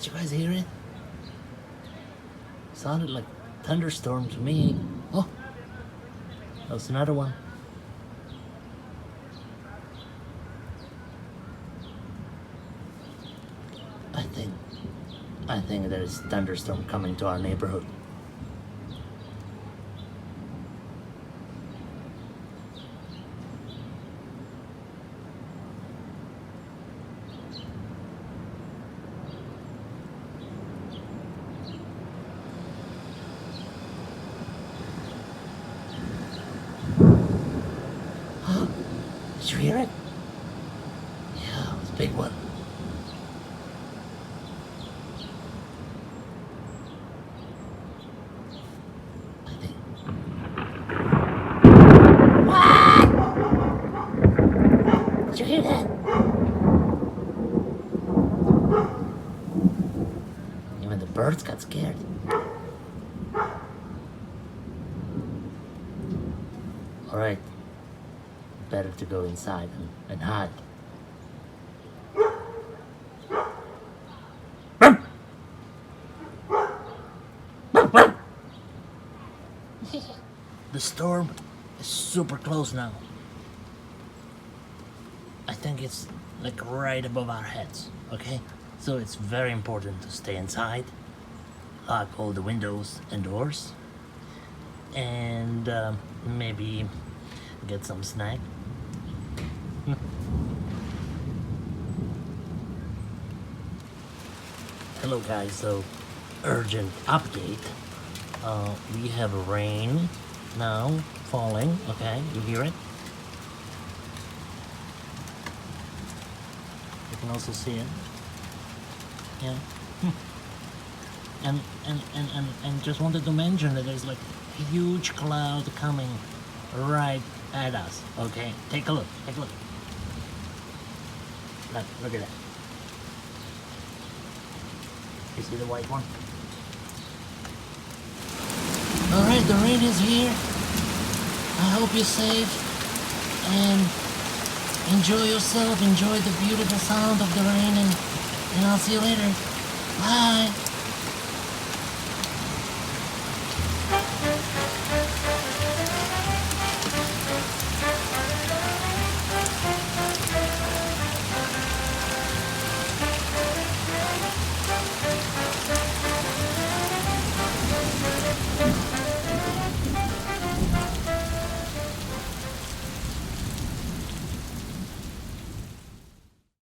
Did you guys hear it? Sounded like thunderstorm to me. Oh, that was another one. I think there's thunderstorm coming to our neighborhood. Did you hear it? Yeah, it was a big one. I think. What? Did you hear that? Even the birds got scared. All right. Better to go inside and hide. The storm is super close now. I think it's like right above our heads, okay? So it's very important to stay inside, lock all the windows and doors, and maybe get some snack. Hello guys, so urgent update. We have rain now falling, okay? You hear it? You can also see it. Yeah. And just wanted to mention that there's like a huge cloud coming right at us, okay? Take a look, take a look. Look at that. You see the white one? Alright, the rain is here. I hope you're safe and enjoy yourself, enjoy the beautiful sound of the rain, and I'll see you later. Bye.